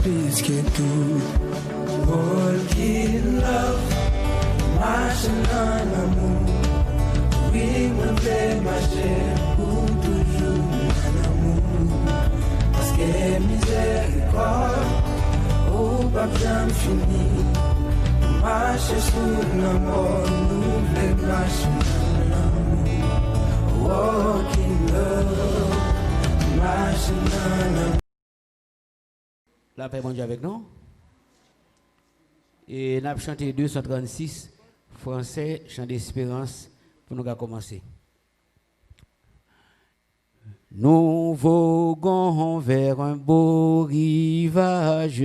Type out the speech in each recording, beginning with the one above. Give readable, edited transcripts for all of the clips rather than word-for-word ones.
plus que tout. Walk in love, marche en amour. Oui, me fait marcher pour toujours en amour. Parce que miséricorde, oh, pas bien fini. Marche sous l'amour, nous voulons marcher en amour. Walk in love, marche en amour. La paix, bon Dieu avec nous. Et nous avons chanté 236, français, chant d'espérance, pour nous commencer. Nous voguons vers un beau rivage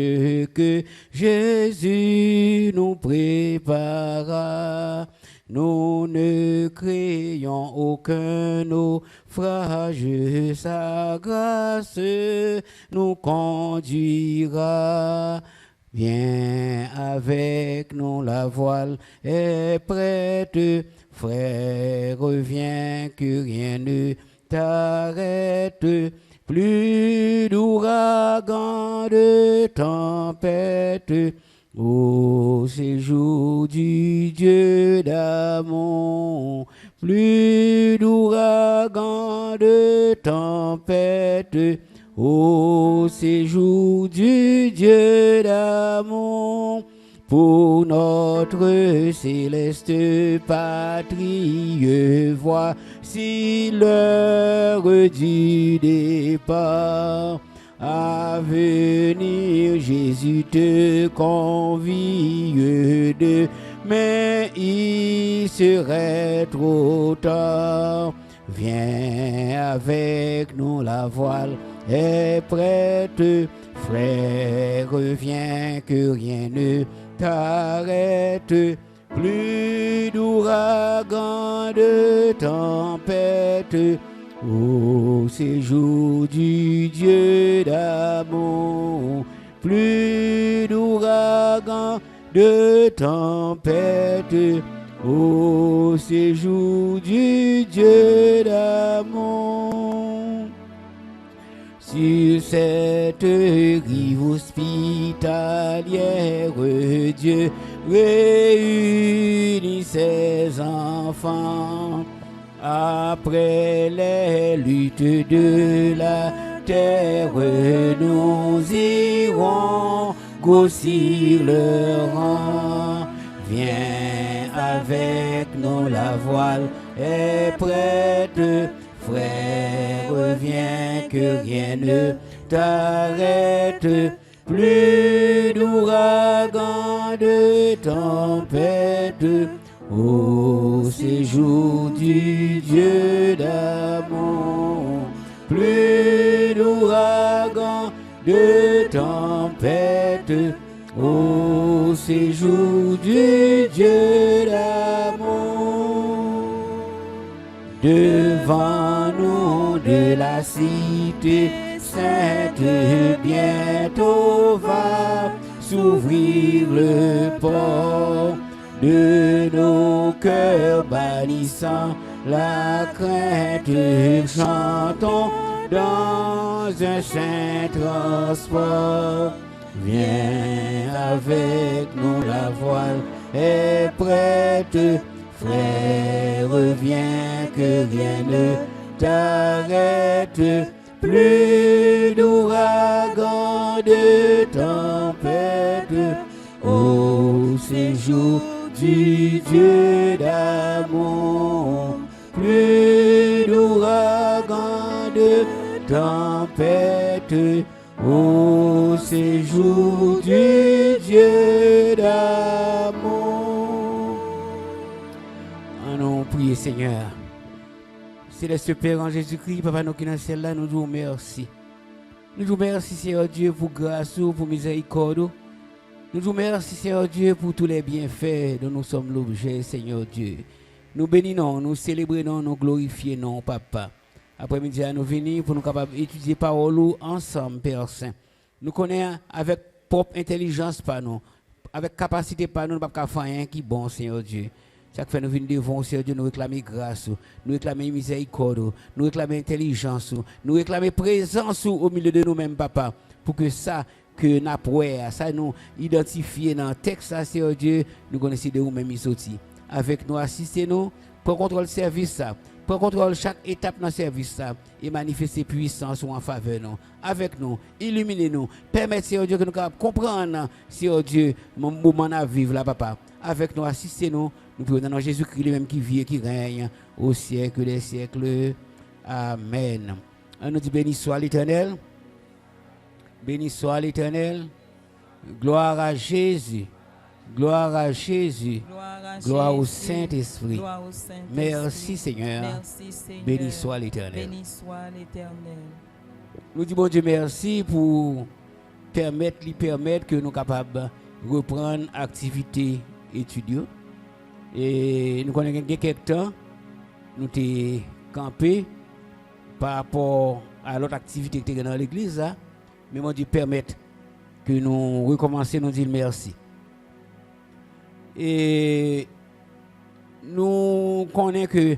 que Jésus nous prépara. Nous ne craignons aucun naufrage, sa grâce nous conduira. Viens avec nous, la voile est prête, frère, reviens que rien ne t'arrête. Plus d'ouragan, de tempête, au séjour du Dieu d'amour. Plus d'ouragan, de tempête, au séjour du Dieu d'amour. Pour notre céleste patrie, voici l'heure du départ. À venir, Jésus te convie, demain il serait trop tard. Viens avec nous, la voile est prête, frère, reviens que rien ne t'arrête. Plus d'ouragan, de tempête, au séjour du Dieu d'amour. Plus d'ouragan, de tempête, au séjour du Dieu d'amour. Sur cette rive hospitalière, Dieu réunit ses enfants. Après les luttes de la terre, nous irons grossir le rang. Viens avec nous, la voile est prête. Frère, reviens que rien ne t'arrête. Plus d'ouragan, de tempête, au séjour du Dieu d'amour. Plus d'ouragan, de tempête, au séjour du Dieu d'amour. Devant nous de la cité sainte, bientôt va s'ouvrir le port de nos cœurs bannissant la crainte. Chantons dans un saint transport. Viens avec nous, la voile est prête. Frère, reviens que rien ne t'arrête. Plus d'ouragan, de tempête, au séjour du Dieu d'amour. Plus d'ouragan, de tempête, au séjour du Dieu d'amour. Nous prions, Seigneur. Céleste Père en Jésus-Christ, Papa, nous qui dans le ciel là, nous disons merci. Nous disons merci, Seigneur Dieu, pour grâce, pour miséricorde. Nous disons merci, Seigneur Dieu, pour tous les bienfaits dont nous sommes l'objet, Seigneur Dieu. Nous bénissons, nous célébrons, nous glorifions, Papa. Après-midi, nous venons pour nous capables d'étudier parole ensemble, Père Saint. Nous connaissons avec propre intelligence par nous, avec capacité par nous, nous ne pouvons pas faire rien qui est bon, Seigneur Dieu. Chaque fois que nous venons devant, Seigneur Dieu, nous réclamons grâce, nous réclamons miséricorde, nous réclamons intelligence, nous réclamons présence au milieu de nous-mêmes, Papa, pour que ça, que n'a pas ça nous identifier dans le texte ça Seigneur Dieu nous connaissons de nous-mêmes sorti avec nous assister nous pour contrôle service ça pour contrôle chaque étape dans le service ça et manifester puissance en faveur nous avec nous illuminer nous permettre Seigneur Dieu que nous capables comprendre Seigneur Dieu mon moment à vivre là papa avec nous assister nous prions dans Jésus-Christ lui-même qui vit et qui règne au siècle des siècles amen. On nous dit béni soit l'Éternel. Béni soit l'Éternel. Gloire à Jésus. Gloire à Jésus. Gloire au Saint-Esprit. Merci Seigneur. Merci Seigneur. Béni soit l'Éternel. Béni soit l'Éternel. Nous disons bon Dieu merci pour permettre que nous sommes capables de reprendre l'activité étudiante. Et nous connaissons quelques temps, nous sommes campés par rapport à l'autre activité qui était dans l'église. Mais mon Dieu permettre que nous recommencions, nous dire merci. Et nous connaissons que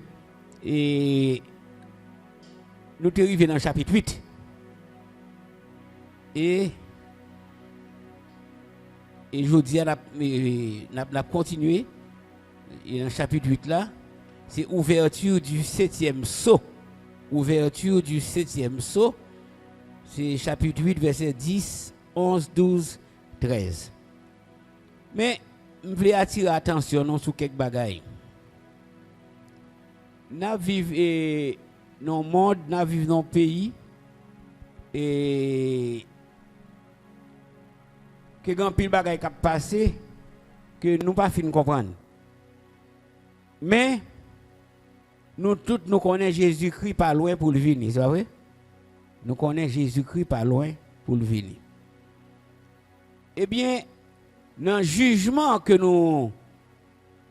nous sommes arrivés dans le chapitre 8. Et je dis, on a continué. Et dans le chapitre 8 là, c'est ouverture du 7e sceau. Ouverture du 7e sceau. C'est chapitre 8, verset 10, 11, 12, 13. Mais je voulais attirer l'attention sur quelques bagailles. Nous vivons dans le monde, nous vivons dans le pays. Et que grand pile bagaille qui a passé que nous pas fin comprendre. Mais nous tous nous connaissons Jésus-Christ pas loin pour le venir, c'est vrai? Nous connaissons Jésus-Christ pas loin pour le venir. Eh bien, dans le jugement que nous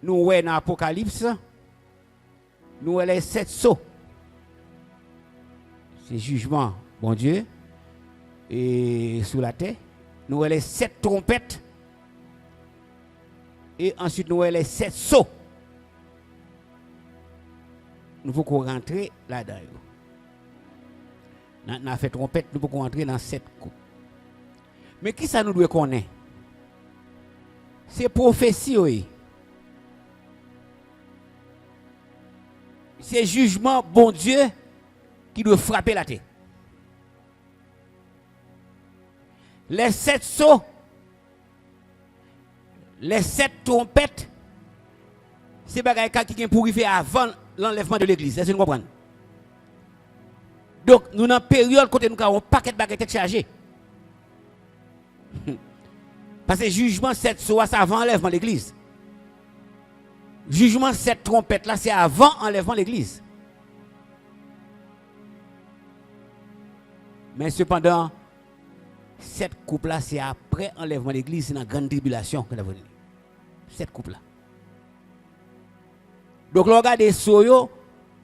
voyons dans l'Apocalypse, nous voyons les 7 sceaux. C'est jugement, bon Dieu, et sous la terre. Nous voyons les 7 trompettes. Et ensuite, nous voyons les 7 sceaux. Nous pouvons rentrer là-dedans. Nous avons fait trompette, nous pouvons rentrer dans 7 coupes. Mais qui ça nous doit connaître? C'est prophétie, oui. C'est jugement, bon Dieu, qui doit frapper la terre. Les 7 sceaux, les 7 trompettes, c'est bagaille qui est pour arriver avant l'enlèvement de l'église. Est-ce que vous comprenez? Donc, nous dans une période où nous avons un paquet de bagages chargés. Parce que jugement 7 sceaux, c'est avant l'enlèvement de l'église. Jugement 7 trompettes, là, c'est avant l'enlèvement de l'église. Mais cependant, cette coupe-là, c'est après l'enlèvement de l'église, c'est dans la grande tribulation que nous avons. Cette coupe-là. Donc, le regard des soyaux,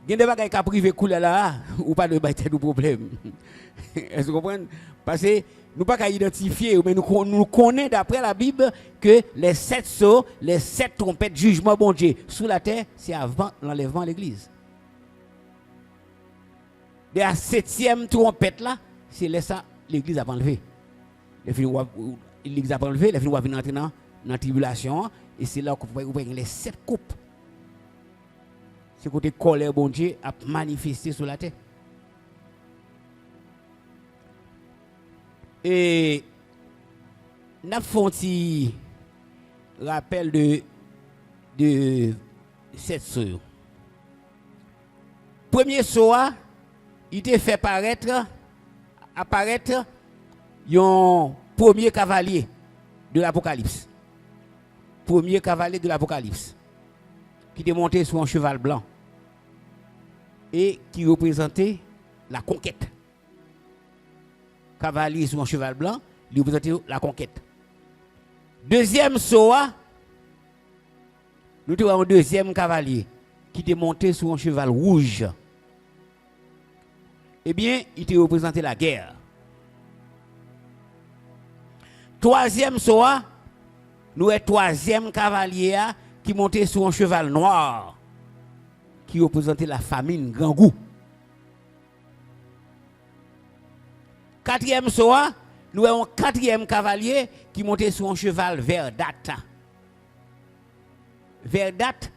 il y a des bagages qui privé couler là, ou pas de problème. Est-ce que vous comprenez? Parce que nous ne pouvons pas identifier, mais nous connaissons d'après la Bible que les 7 sceaux, les 7 trompettes, jugement bon Dieu, sous la terre, c'est avant l'enlèvement de l'église. Et la 7e trompette là, c'est là ça, l'église a enlevé. L'église a enlevé, les filles vont venir entrer dans la tribulation, et c'est là qu'on peut voir les 7 coupes. C'est côté colère bon Dieu a manifesté sur la terre. Et nous avons un rappel de cette sceau. Premier sceau, il te fait apparaître un premier cavalier de l'Apocalypse. Premier cavalier de l'Apocalypse. Qui était monté sur un cheval blanc. Et qui représentait la conquête. Cavalier sur un cheval blanc, il représentait la conquête. Deuxième Soa, nous avons un deuxième cavalier qui était monté sur un cheval rouge. Eh bien, il était représenté la guerre. Troisième Soa, nous avons un troisième cavalier qui montait sur un cheval noir, qui représentait la famine grand goût. Quatrième soir, nous avons un quatrième cavalier qui montait sur un cheval verdâtre. Verdâtre,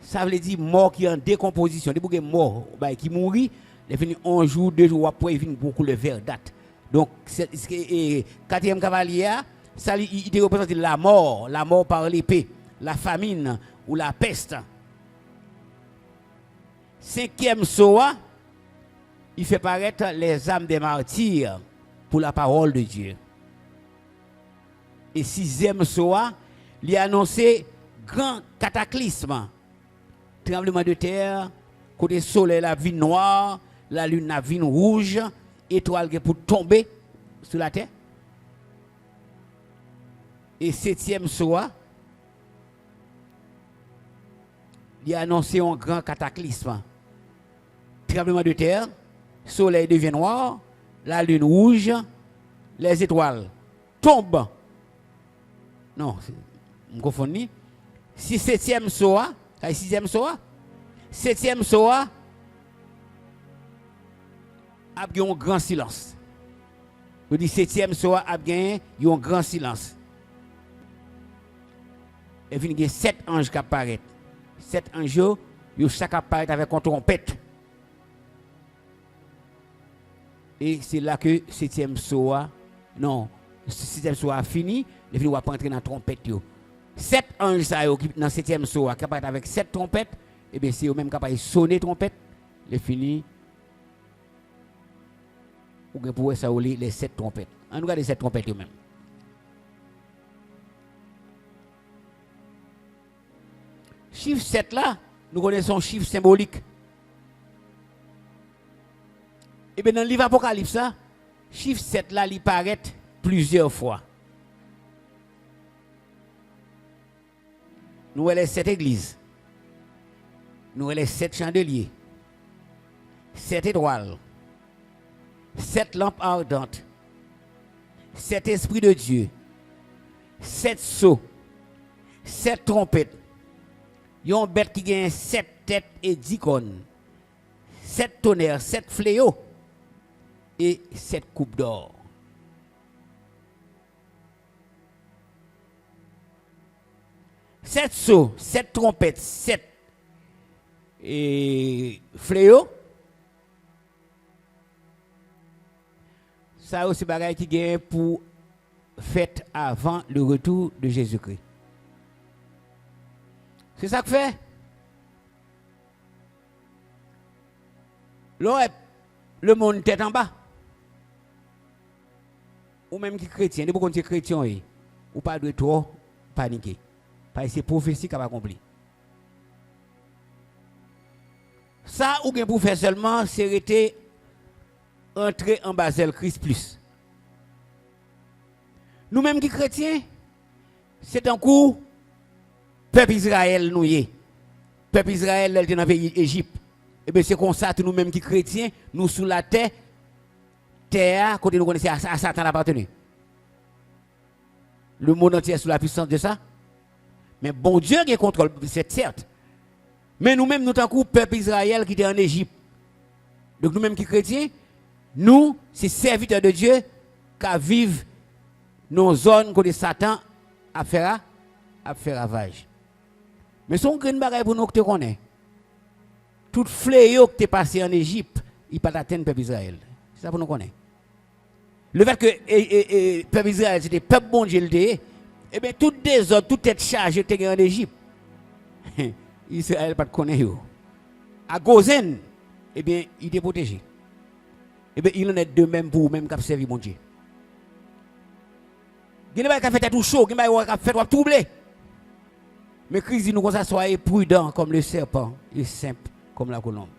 ça veut dire mort qui est en décomposition. Des bouquets mort qui mourit, il finit un jour, 2 jours après, il finit beaucoup le verdâtre. Donc, quatrième cavalier, ça il représente la mort par l'épée, la famine ou la peste. Cinquième soa, il fait paraître les âmes des martyrs pour la parole de Dieu. Et sixième soa, il a annoncé grand cataclysme, tremblement de terre, côté soleil la vie noire, la lune la vie rouge, étoile qui pour tomber sur la terre. Et septième soa, il a annoncé un grand cataclysme, tremblement de terre, soleil devient noir, la lune rouge, les étoiles tombent. Non, je me confonds. Si septième soa, sixième soa, septième soa, a eu un grand silence. Je dis septième soa a eu un grand silence. Et il y a 7 anges qui apparaissent. 7 anges, chaque apparaît avec une trompette. Et c'est là que septième soa, non, septième soa a fini, et puis on va pas entrer dans la trompette. 7 anges qui dans septième soa qui apparaît avec 7 trompettes, et bien c'est eux même qui sonner trompette, et fini. Ou bien pour ça les 7 trompettes. On regarde les 7 trompettes eux-mêmes. Chiffre 7 là, nous connaissons un chiffre symbolique. Et bien dans le livre Apocalypse, chiffre 7 là, il paraît plusieurs fois. Nous avons les 7 églises. Nous avons les 7 chandeliers. 7 étoiles. 7 lampes ardentes. 7 esprits de Dieu. 7 sceaux. 7 trompettes. Il y a une bête qui gagne 7 têtes et 10 cornes. 7 tonnerres, 7 fléaux. Et 7 coupes d'or. Sept sceaux, 7 trompettes, 7 fléaux. Ça aussi bagaille qui gagne pour fête avant le retour de Jésus-Christ. C'est ça que fait. Le monde tête en bas. Ou même qui chrétien, depuis qu'on est chrétien, ou pas de trop paniquer. Parce que c'est prophétie qui va accomplir. Ça, ou bien pour faire seulement, c'est rester entrer en Basel Christ plus. Nous-mêmes qui chrétiens, c'est un coup, peuple Israël nous y est. Peuple Israël, elle est dans le pays Égypte. Et bien c'est comme ça que nous-mêmes qui chrétiens, nous sous la terre, côté nous connaissons à Satan appartenu. Le monde entier est sous la puissance de ça. Mais bon Dieu qui contrôle, c'est certes. Mais nous-mêmes, nous sommes peuple Israël qui était en Égypte. Donc nous-mêmes qui chrétiens, nous, c'est serviteurs de Dieu qui vivent nos zones côté Satan à faire ravage. Mais son grand bagage pour nous que tu connais. Tout fléau qui est passé en Égypte, il pas atteindre peuple Israël. C'est ça pour nous connaître. Le fait que peuple Israël c'était peuple bon Dieu, et bien tout désordre, toute tête chargée était en Égypte. Israël pas de connaître. À Gozen, eh bien il est protégé. Eh bien il en est de même pour même qui servi mon Dieu. Il n'y a pas fait tout chaud, il n'y a pas fait tout troublé. Mais Christ dit nous qu'on soyez prudents comme le serpent et simple comme la colombe.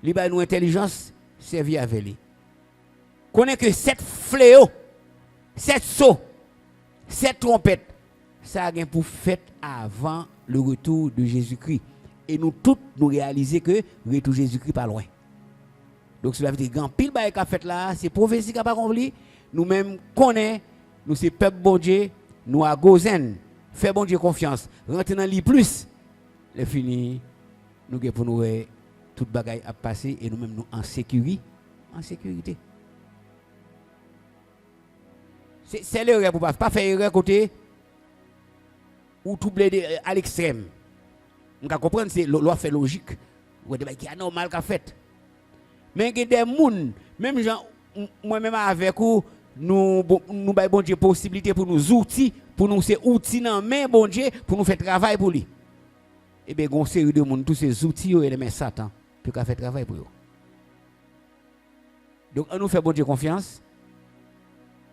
Il a nous intelligence, servir avec lui. Connaît que 7 fléaux, 7 sauts, 7 trompettes, ça a bien pour fête avant le retour de Jésus-Christ. Et nous tous nous réaliser que le retour de Jésus-Christ pas loin. Donc cela veut dire grand pile bail qu'a fait là, c'est prophétie qui a pas accompli. Nous-mêmes connaissons, nous c'est peuple bon Dieu, nous à Gozen, fait bon Dieu confiance, rentrer dans lui plus. Le fini, nous pour nous toute bagaille à passer et nous-mêmes nous en sécurité. C'est l'erreur pour pas faire erreur côté ou tout blé à l'extrême. On peut comprendre c'est loi fait logique. Ou des qui anormal qu'a fait. Mais il y a des gens, même gens moi-même avec vous, nous bail bon Dieu possibilité pour nous outils, pour nous ces outils dans main bon Dieu pour nous faire travail pour lui. Et bien gon série de monde tous ces outils et les mains Satan pour faire travail pour eux. Donc on nous fait bon Dieu confiance.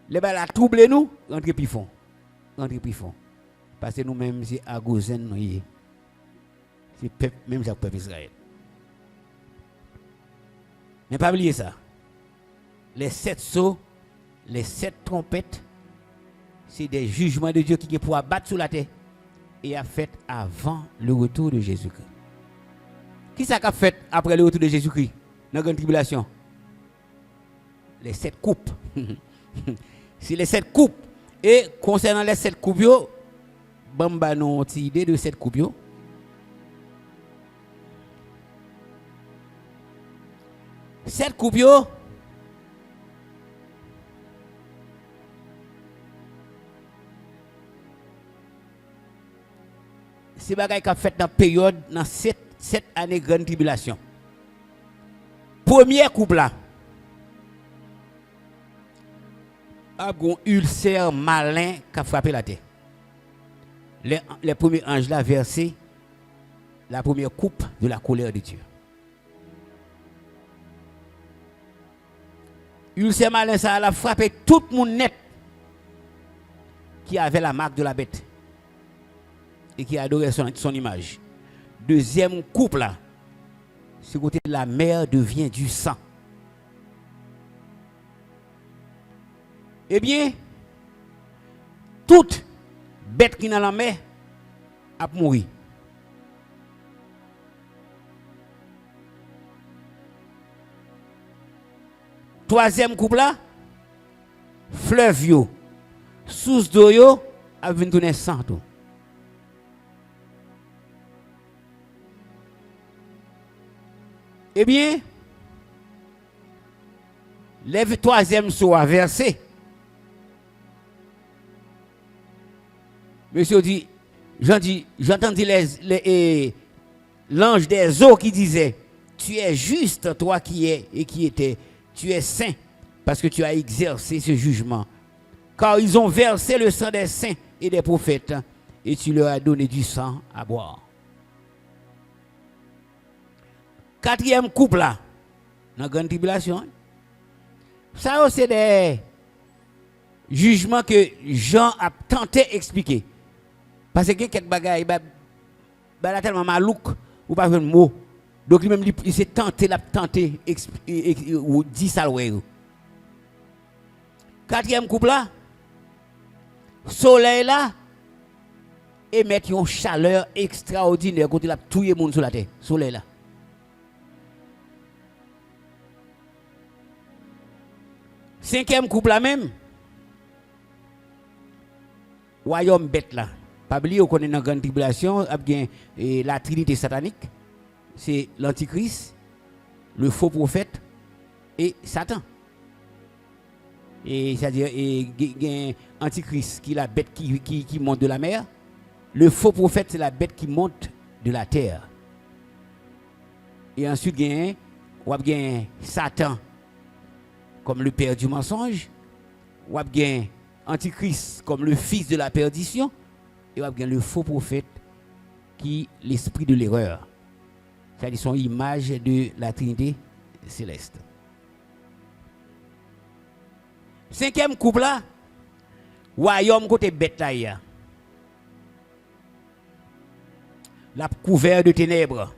Les balles a troublé nous, rentre puis fond. Rentre puis fond. Parce que nous-mêmes c'est à Gozen nous. C'est peuple même Jacques peuple Israël. Mais pas oublier ça. Les 7 sceaux, les 7 trompettes, c'est des jugements de Dieu qui pour abattre sur la terre et a fait avant le retour de Jésus-Christ. Qui ça qu'a fait après le retour de Jésus-Christ dans la grande tribulation? Les 7 coupes. C'est les 7 coupes. Et concernant les 7 coupes, Bamba nous une idée de 7 coupes. 7 coupes, c'est bagaille qu'a fait dans la période, dans 7 années de grande tribulation. Première coupe là, a un ulcère malin qui a frappé la terre. Les premiers anges là versé la première coupe de la colère de Dieu. Ulcère malin ça a frappé tout le monde net qui avait la marque de la bête et qui adorait son image. Deuxième coupe là, ce côté de la mer devient du sang. Eh bien, toute bête qui est dans la mer a mouru. Troisième couple là, fleuve yo, source d'eau yo, a venu tourner sang tout. Eh bien, le troisième saut a versé. Monsieur dit, j'entendis l'ange des eaux qui disait, tu es juste, toi qui es et qui étais, tu es saint, parce que tu as exercé ce jugement. Car ils ont versé le sang des saints et des prophètes, et tu leur as donné du sang à boire. Quatrième couple là, dans la grande tribulation, ça c'est des jugements que Jean a tenté d'expliquer. Parce que quelques bagailles, il tellement malouk, ou pas un mot. Donc lui-même, il s'est tenté, ou dit ça. Quatrième couple là, soleil là, émet une chaleur extraordinaire quand il a tout le monde sur la terre. Soleil là. Cinquième couple là même, royaume bête là. Pas oublier qu'on est dans la grande tribulation, la trinité satanique, c'est l'antichrist, le faux prophète et Satan. Et c'est-à-dire l'antichrist qui est la bête qui monte de la mer, le faux prophète c'est la bête qui monte de la terre. Et ensuite il y a Satan comme le père du mensonge, ou bien Antichrist comme le fils de la perdition, et ou bien le faux prophète qui est l'esprit de l'erreur. C'est-à-dire son image de la Trinité céleste. Cinquième couple là, royaume côté bête là, la couvert de ténèbres.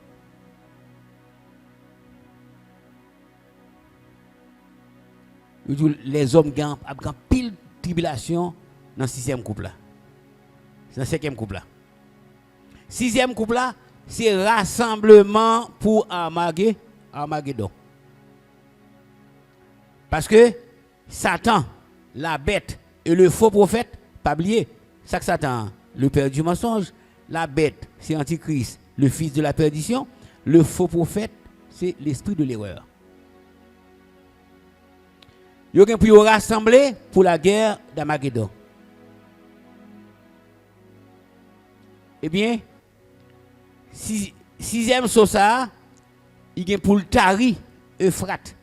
Les hommes ont pile tribulation dans le sixième couple là. C'est dans le cinquième couple là. Sixième couple là, c'est rassemblement pour Armageddon. Parce que Satan, la bête et le faux prophète, pas oublier, ça que Satan, le père du mensonge, la bête, c'est Antichrist, le fils de la perdition, le faux prophète, c'est l'esprit de l'erreur. Yo gen pour rassembler pour la guerre d'Armageddon. Eh bien, sixième sosa, il gen pour le tari Euphrate,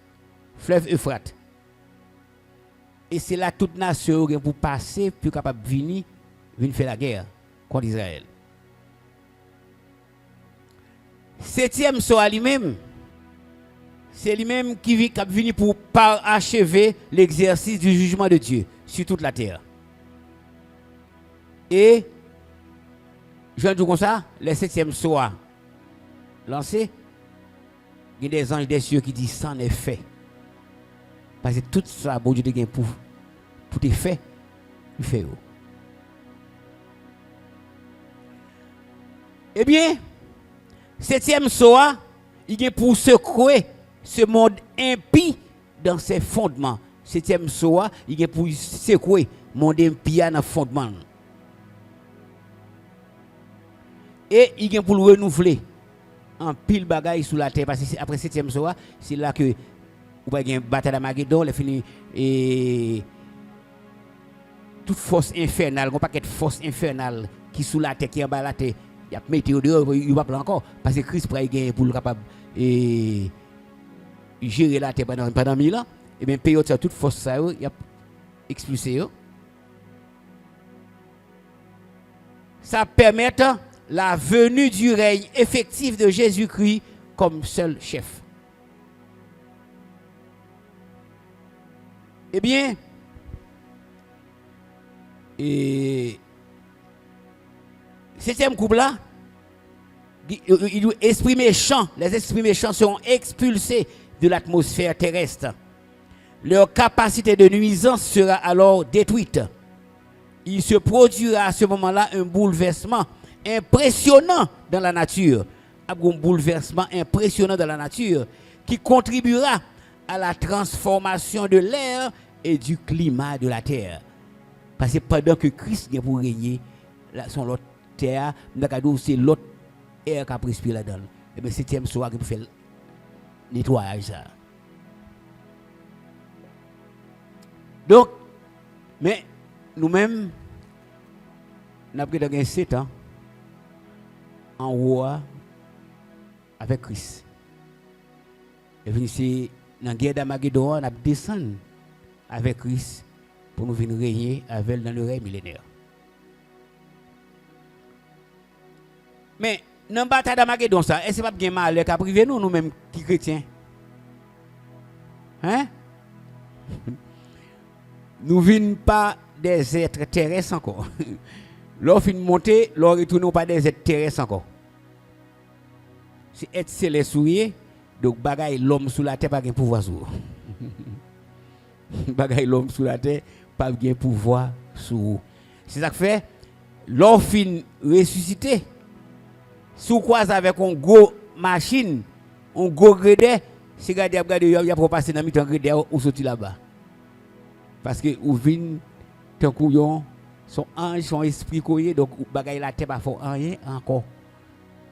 fleuve Euphrate. Et c'est là toute nation gen pour passer pour capable venir faire la guerre contre Israël. Septième soir lui-même, c'est lui-même qui vient pour parachever l'exercice du jugement de Dieu sur toute la terre. Et, je dis comme ça, le septième soir lancé, il y a des anges des cieux qui disent ça en est fait. Parce que tout ça, bon Dieu te gagne pour te faire, il fait. Eh bien, septième soir, il est pour secouer ce monde impie dans ses fondements. Septième soir, il est pour secouer le monde impie dans ses fondements. Et il est pour le renouveler en pile bagaille sous la terre. Parce que après septième soir, c'est là que vous avez une bataille d'Armageddon, il fini et toute force infernale, un paquet de force infernale qui sous la terre, qui en bas la terre. Il y a météo dehors, il va pas encore. Parce que Christ pourrait gagner pour le capable et gérer la terre pendant 1000 ans. Et bien, payer toute force, ça, il a expulsé. Ça permet la venue du règne effectif de Jésus-Christ comme seul chef. Eh bien, septième couple là, esprits méchants, les esprits méchants seront expulsés de l'atmosphère terrestre. Leur capacité de nuisance sera alors détruite. Il se produira à ce moment-là un bouleversement impressionnant dans la nature. Un bouleversement impressionnant dans la nature qui contribuera à la transformation de l'air et du climat de la terre. Parce que pendant que Christ vient pour régner, son l'autre terre, c'est l'autre air qui a respiré là-dedans. Et bien, septième soir, il fait le nettoyage. Ça. Donc, mais nous-mêmes, nous avons pris 7 ans en haut avec Christ. Et puis, c'est dans la guerre d'Armageddon, on a descendu avec Christ pour nous venir régner avec dans le règne millénaire. Mais dans la bataille d'Armageddon, est-ce que c'est pas bien mal qui a privé nous-mêmes qui chrétiens? Hein? Nous ne venons pas des êtres terrestres encore. Lorsqu'on finit de monter, nous ne retournons pas des êtres terrestres encore. C'est être céleste souillé, donc bagaille l'homme sous la terre pas de pouvoir sur. Bagaille l'homme sous la terre pas de pouvoir sur. C'est ça que fait l'homme fin ressuscité. Sous quoi avec une gros machine, un gros grédé, si vous regardez, il y a pour passer dans le grédé ou sortir là-bas. Parce que vous venez, tant couillon, son ange, son esprit couillé, donc vous bagaille la terre pas faut rien encore.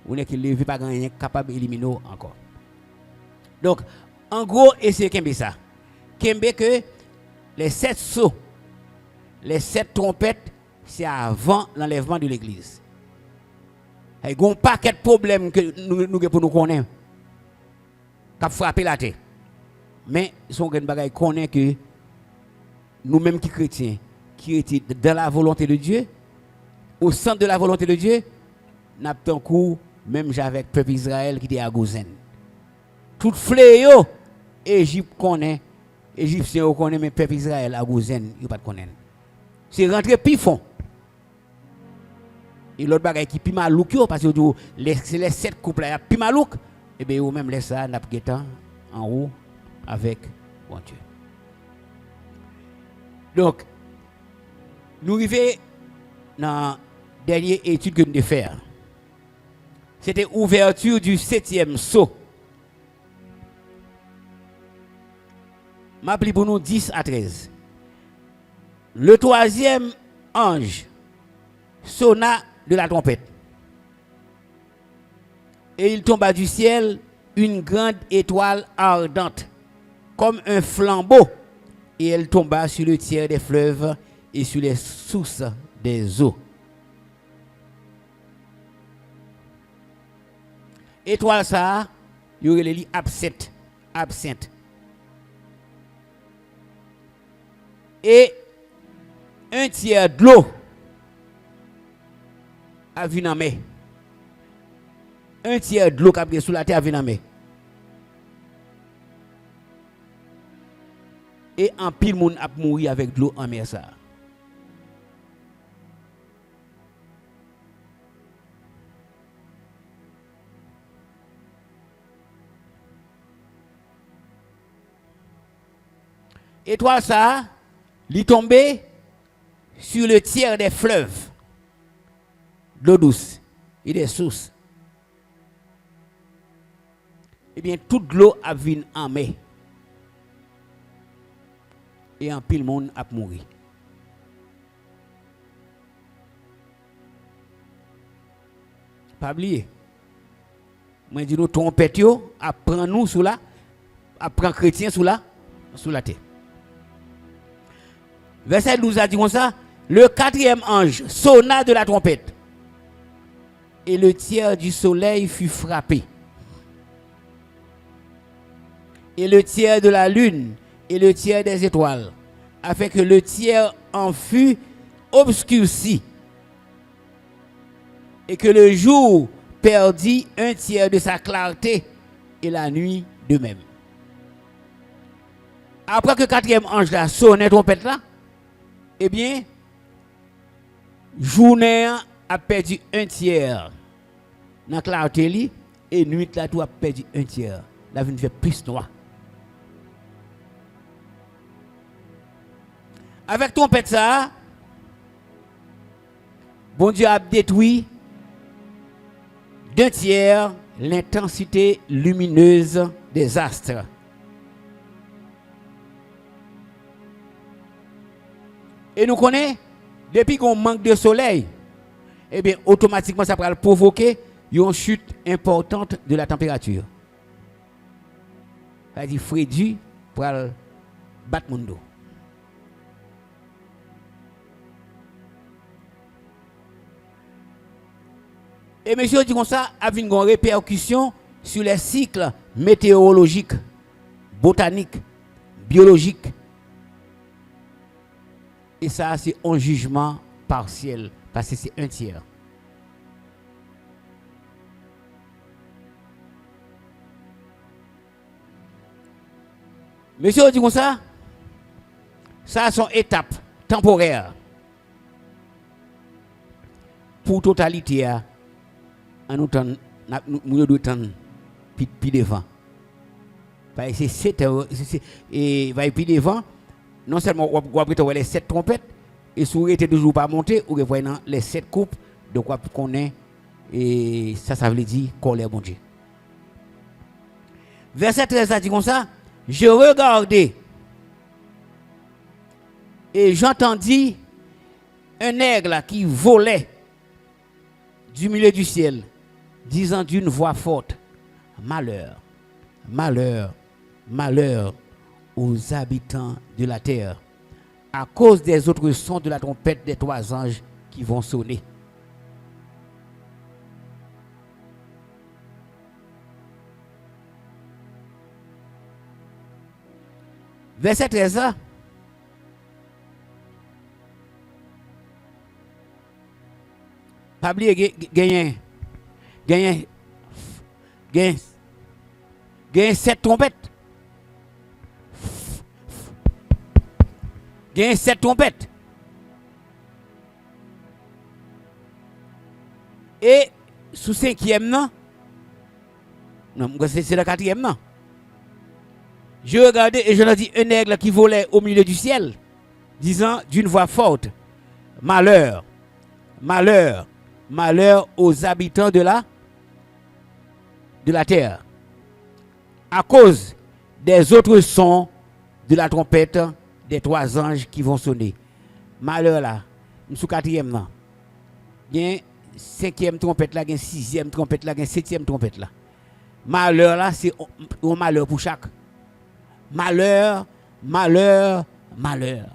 Vous n'êtes que levé pas rien capable d'éliminer encore. Donc, en gros, essayez Kembe ça. Kembe que les 7 sauts, les 7 trompettes, c'est avant l'enlèvement de l'église. Il y a un paquet de problèmes que nous pour nous connaître. Qui frappé la terre. Mais son grand bagage connaît que nous-mêmes qui chrétiens, qui étions dans la volonté de Dieu, au centre de la volonté de Dieu, nous avons un coup, même avec le peuple Israël qui était à Gozen. Tout fléau, Égypte connaît, Égyptien connaît, mais le peuple Israël à Gozen, il ne pas connaître. C'est rentré pifon. Et l'autre bagaille qui pi malouk yo parce que c'est les 7 couples là pi malouk et bien ou même laisse ça n'a pas en haut avec bon Dieu. Donc nous arrivons dans la dernière étude que nous devons faire. C'était ouverture du 7e sceau. M'appli pour nous 10 à 13. Le 3e ange sonna de la trompette. Et il tomba du ciel une grande étoile ardente, comme un flambeau, et elle tomba sur le tiers des fleuves et sur les sources des eaux. Étoile ça, il y aurait les absinthe. Et un tiers de l'eau a vu dans mer. Un tiers de l'eau qui a sous la terre a vu dans mer. Et en pile moun a mouru avec de l'eau en mer ça. Étoile ça, il tombé sur le tiers des fleuves, d'eau douce et des sources. Eh bien, toute l'eau a vu en mer. Et en pile monde a mouru. Pas oublier. Moi dis nous trompette yo, apprend nous sous là, apprend chrétien sous la terre. Verset 12 a dit comme ça, le quatrième ange sonna de la trompette. Et le tiers du soleil fut frappé. Et le tiers de la lune et le tiers des étoiles, afin que le tiers en fût obscurci. Et que le jour perdit un tiers de sa clarté et la nuit de même. Après que le quatrième ange là sonne trompette là, eh bien, journée a perdu un tiers dans la clarté et nuit là tout a perdu un tiers. La vie fait plus noir. Avec trompette ça, bon Dieu a détruit d'un tiers l'intensité lumineuse des astres. Et nous connaissons, depuis qu'on manque de soleil, eh bien, automatiquement, ça va provoquer une chute importante de la température. Ça veut dire Frédu pour battre mon dos. Et monsieur dit comme ça, a une répercussion sur les cycles météorologiques, botaniques, biologiques. Et ça, c'est un jugement partiel, parce que c'est un tiers. Monsieur dit comme ça sont étapes temporaires pour totalité. Nous devons attendre puis devant. Parce que c'est 7 heures, et va puis devant. Non seulement vous avez les 7 trompettes, et si vous n'êtes toujours pas monté, vous voyez les 7 coupes, de quoi qu'on est, et ça veut dire qu'on est bon Dieu. Verset 13 a dit comme ça, je regardais, et j'entendis un aigle qui volait du milieu du ciel, disant d'une voix forte, malheur, malheur, malheur aux habitants de la terre, à cause des autres sons de la trompette des 3 anges qui vont sonner. Verset 13. Pas oublier gagner 7 trompettes. Gagne 7 trompettes. Et sous 5e non, c'est le 4e non. Je regardais et je leur dis un aigle qui volait au milieu du ciel, disant d'une voix forte, malheur, malheur, malheur aux habitants de la terre, à cause des autres sons de la trompette des 3 anges qui vont sonner. Malheur là, sous 4e là. Il y a 5e trompette là, il y a 6e trompette là, il y a 7e trompette là. Malheur là, c'est un malheur pour chaque. Malheur, malheur, malheur.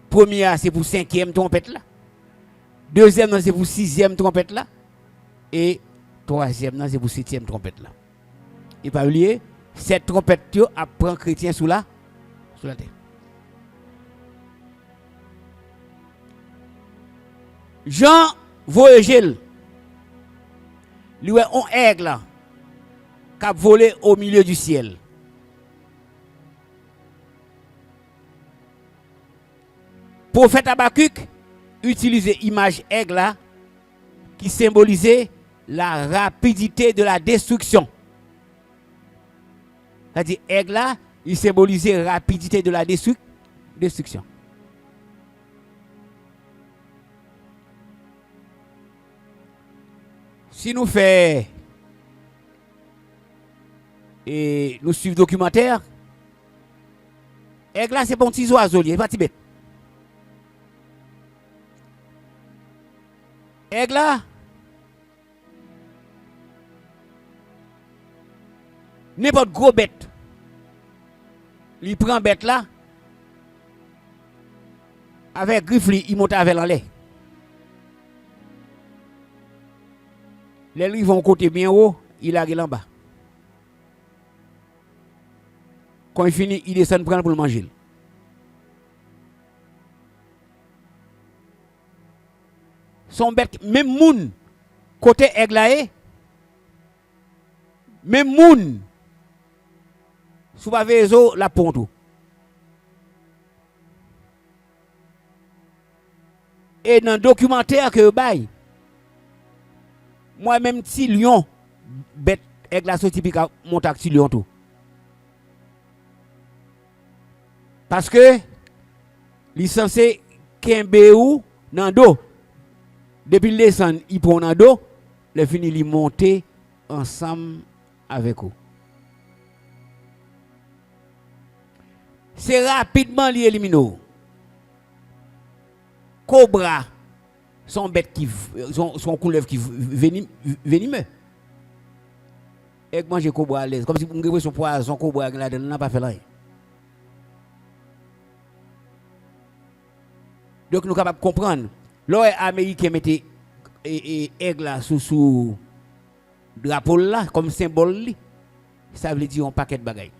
Première, c'est pour 5e trompette là. Deuxième, c'est pour 6e trompette là. Et troisième, c'est pour 7e trompette là. Et pas oublier, cette trompette apprend chrétien sous la terre. Jean voyagel. Lui a un aigle qui a volé au milieu du ciel. Prophète Habakkuk utilisait l'image aigle là, qui symbolisait la rapidité de la destruction. C'est-à-dire, aigle là, il symbolisait la rapidité de la destruction. Si nous faisons et nous suivons documentaire, aigle là, c'est bon petit oiseau, il n'est pas si bête. Aigle là, n'importe gros bête, il prend bête là, avec griffe, il monte avec l'enlève. Les livres vont côté bien haut, il arrive en bas. Quand il finit, il descend prendre pour le manger. Son bête, même moun, côté aigle, même moun, sous la vézo, la ponto. Et dans le documentaire que vous bail, moi-même, si lion, bête, aigle la sortie, puis monte à lion tout. Parce que, il est censé kembe ou dans dos. Depuis le descend, il prend dans dos, le fini, il monte ensemble avec vous. C'est rapidement l'éliminer. Cobra, son bête qui, son couleuvre qui venimeux. Et moi j'ai cobra à l'aise, comme si vous avez son poison, cobra là-dedans, n'a pas fait rien. Donc nous sommes capables de comprendre. L'Américain américain mettait aigle là sous drapeau là comme symbole, ça veut dire un paquet de bagailles.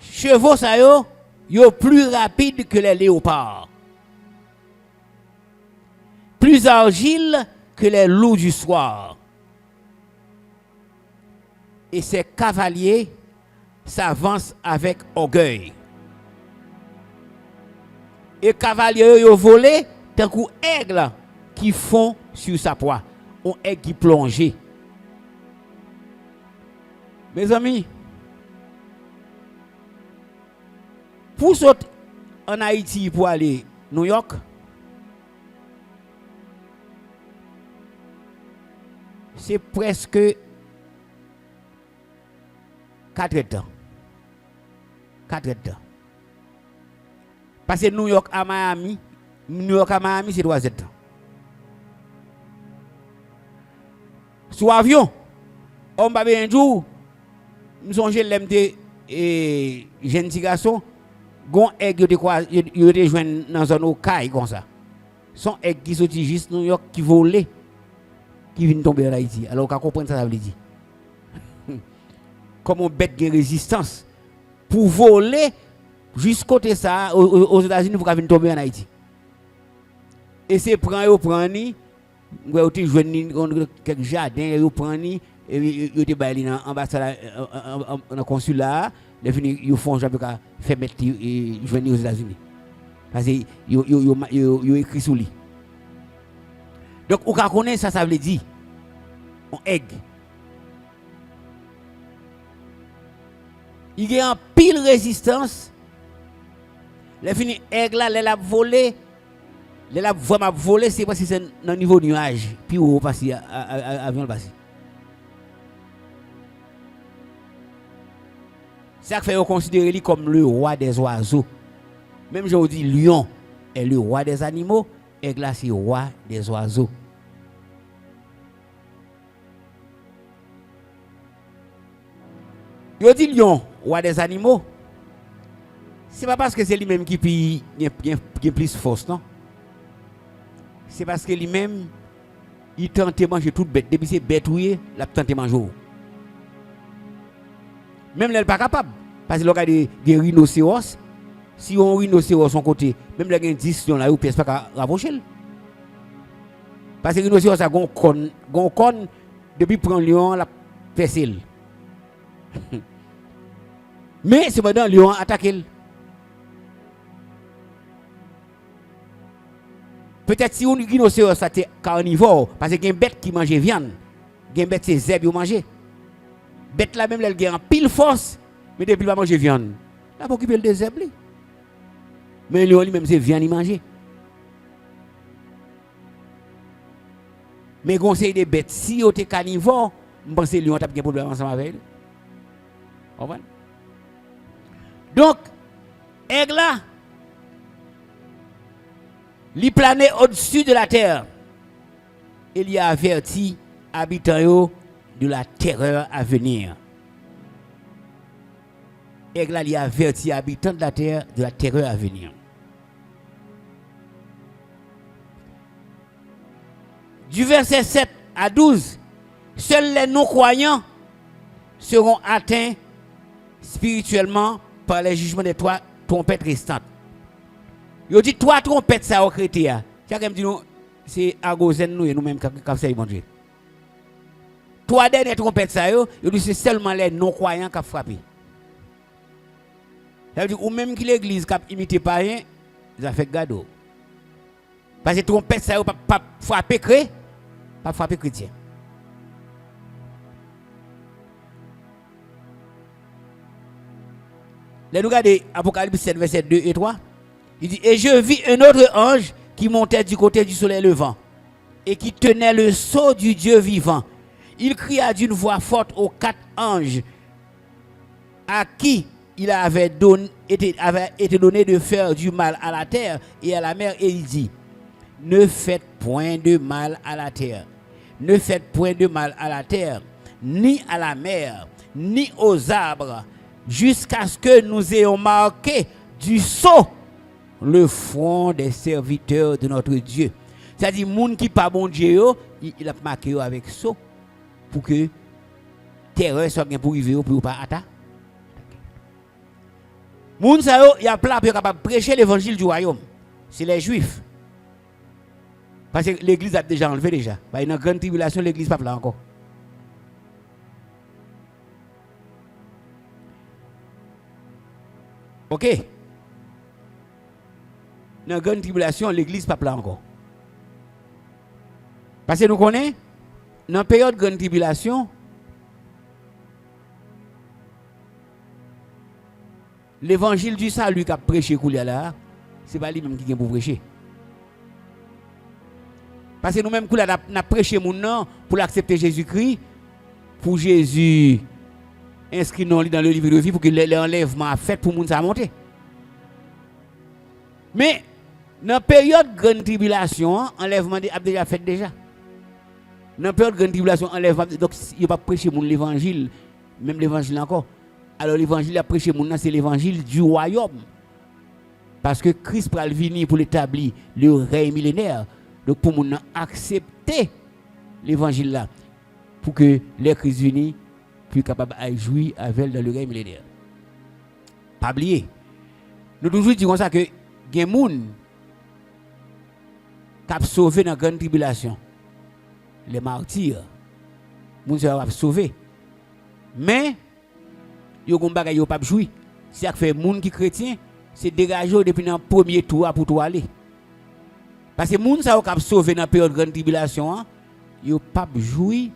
Chevaux ça yo plus rapide que les léopards. Plus agiles que les loups du soir. Et ces cavaliers s'avancent avec orgueil. Et cavaliers yo volé tant qu'un aigle qui fond sur sa proie, un aigle qui plonge. Mes amis, pour sauter en Haïti pour aller New York, c'est presque 4 temps. 4 temps. Parce que New York à Miami, c'est 3 temps. Sur avion, on va bien un jour, nous sommes l'MT et jeune petit garçon, gon aigle yo te joine dans zone au caille comme ça. Son aigle qui sorti juste New York qui volé qui vient tomber en Haïti. Alors on comprendre ça veut dire. Comme on bête de résistance pour voler jusqu'à côté ça aux États-Unis pour venir tomber en Haïti. Et c'est prend ni on te joine quelques jardins yo prend ni et yo te baili dans ambassade dans consulat. Les fini ils font jamais faire mettre venir aux États-Unis parce que yo écrit sous lui. Donc on connaît ça veut dire on aigle. Il y a un pile résistance. Les fini aigle là les la voler, les la vraiment voler c'est parce que c'est dans niveau nuage puis au passer avion passer. Ça fait considérer lui comme le roi des oiseaux. Même je vous dis lion est le roi des animaux, aigle c'est le roi des oiseaux. Yo dit lion, roi des animaux. C'est pas parce que c'est lui-même qui a plus force, non? C'est parce que lui-même, il tente de manger toute bête. Depuis c'est bête, il a tenté de manger. Même là, il n'est pas capable. Parce que le cas des rhinocéros, si on rhinocéros son côté, même là, il y a 10 lions là, il ne peut pas rapprocher. Parce que le rhinocéros a un con, depuis prendre lion, la facile. Mais c'est maintenant lion attaque. Peut-être si on rhinocéros c'est carnivore, parce qu'il y a une bête qui mange viande, il y a une bête c'est zèbre qui mange. Bête là même elle a en pile force, mais depuis pas manger viande. Là pour occuper le zèbre. Mais lui même c'est viande il mange. Mais conseil des bêtes si on est carnivore, je pense que lui on a un problème ensemble avec lui. Comprenez? Donc aigle là il planait au-dessus de la terre. Il y a averti habitants de la terreur à venir. Aigle il a averti habitants de la terre de la terreur à venir. Du verset 7 à 12, seuls les non-croyants seront atteints spirituellement par les jugements des trois trompettes restantes. Yo dit 3 trompettes ça au chrétien. Ça comme dit nous c'est agozen nous et nous même comme ça bon Dieu. 3 dernières trompettes ça yo dit c'est seulement les non-croyants qui frappé. Ça veut dire ou même que l'église qui imité pas rien, ça fait gado. Parce que trompette ça yo pas frapper pas frapper chrétien. Là nous regardons Apocalypse 7 verset 2 et 3. Il dit, et je vis un autre ange qui montait du côté du soleil levant et qui tenait le sceau du Dieu vivant. Il cria d'une voix forte aux 4 anges à qui il avait été donné de faire du mal à la terre et à la mer. Et il dit, ne faites point de mal à la terre. Ne faites point de mal à la terre, ni à la mer, ni aux arbres, jusqu'à ce que nous ayons marqué du sceau le front des serviteurs de notre Dieu. C'est-à-dire, les gens qui ne sont pas bon Dieu, il a marqué avec ça pour que terreur soit bien pour arriver pour pas attaquer. Les gens qui sont capables de prêcher l'évangile du royaume. C'est les juifs. Parce que l'église a déjà enlevé déjà. Dans une grande tribulation, l'église n'est pas là encore. Ok? Dans la grande tribulation, l'église n'est pas là encore. Parce que nous connaissons, dans la période de grande tribulation, l'évangile du salut qui a prêché là, ce n'est pas lui-même qui vient pour prêcher. Parce que nous-mêmes, nous avons prêché mon nom pour accepter Jésus-Christ, pour Jésus inscrit dans le livre de vie, pour que l'enlèvement fait pour nous ça monter. Mais, dans la période de grande tribulation, l'enlèvement a déjà fait déjà. Dans la période de grande tribulation, l'enlèvement, donc il n'y a pas prêché l'évangile, même l'évangile encore. Alors l'évangile a prêché c'est l'évangile du royaume. Parce que Christ va venir pour l'établir le règne millénaire. Donc pour nous accepter l'évangile là, pour que les Christ unis puissent capables de jouir avec dans le règne millénaire. Pas oublier. Nous toujours disons ça que il y a des gens qui ont sauvé dans la grande tribulation. Les martyrs. Les gens qui ont sauvé. Mais, ils n'ont pas joué. C'est-à-dire que les gens qui sont chrétiens, c'est dégagé depuis le premier tour pour tout aller. Parce que les gens qui ont sauvé dans la période de grande tribulation, ils n'ont pas joué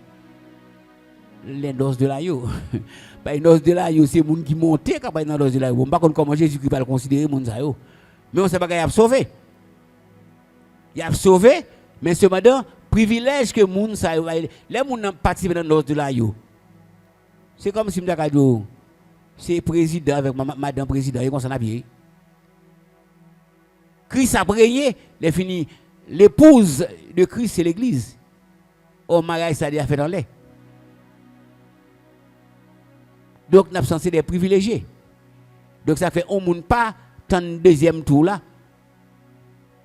les noces de la yo. Les noces de la yo, c'est les gens qui montent dans les noces de la yo. On ne sait pas comment Jésus-Christ va le considérer les gens. Mais on ne sait pas qu'il a sauvé. Il a sauvé, mais ce matin, privilège que les gens, les gens participent dans les noces de la yo. C'est comme si je me disais, c'est président avec madame président, et qu'on s'en a bien. Christ a brillé, les fini. L'épouse de Christ, c'est l'église. Au mariage, ça a déjà fait dans l'air. Donc, nous sommes censés des privilégiés. Donc, ça fait on ne pas tant deuxième tour là.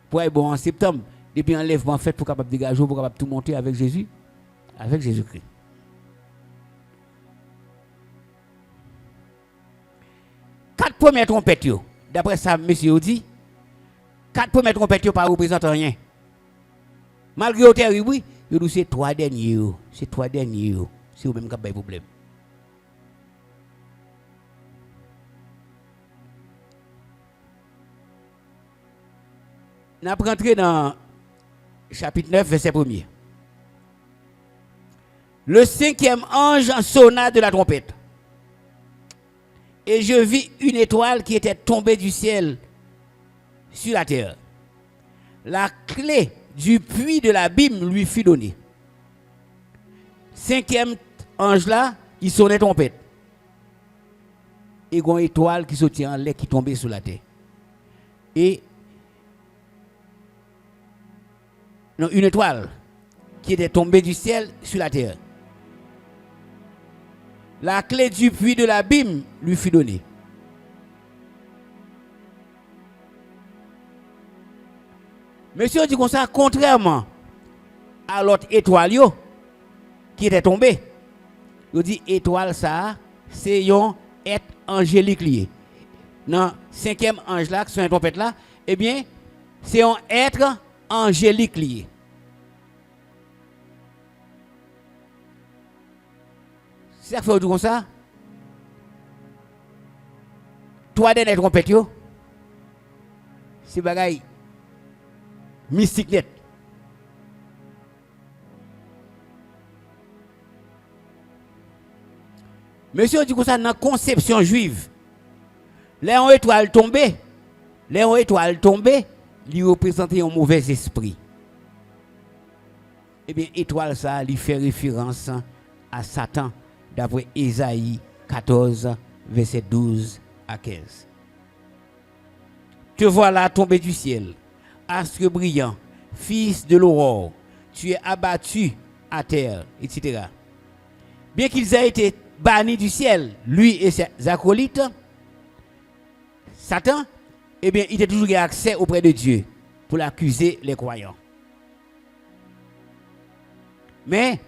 Pour être bon en septembre, depuis l'enlèvement fait pour capable dégager, pour capable tout monter avec Jésus, avec Jésus-Christ. Quatre premières trompettes, d'après ça, monsieur dit, quatre premières trompettes ne représentent rien. Malgré au terre, oui, c'est trois derniers. C'est trois derniers. C'est au même cas de problème. Nous allons rentrer dans chapitre 9, verset 1er. Le cinquième ange sonna de la trompette. Et je vis une étoile qui était tombée du ciel sur la terre. La clé du puits de l'abîme lui fut donnée. Cinquième ange là, il sonnait trompette. Et il y a une étoile qui sortit en l'air qui tombait sur la terre. Et non, une étoile qui était tombée du ciel sur la terre. La clé du puits de l'abîme lui fut donnée. Monsieur dit comme ça, contrairement à l'autre étoile qui était tombée, il dit étoile ça, c'est un être angélique lié. Dans cinquième ange là, sur une trompette là, eh bien, c'est un être angélique lié. C'est ça qu'il faut dire comme ça. Trois dernières trompettes, c'est bagaille mystique net. Monsieur dit comme ça dans la conception juive. Les étoiles tombées, lui représentaient un mauvais esprit. Eh bien, étoile ça, lui fait référence à Satan, d'après Ésaïe 14, verset 12 à 15. Te voilà tombé du ciel, astre brillant, fils de l'aurore, tu es abattu à terre, etc. Bien qu'ils aient été bannis du ciel, lui et ses acolytes, Satan, eh bien, il a toujours eu accès auprès de Dieu pour l'accuser les croyants. Mais,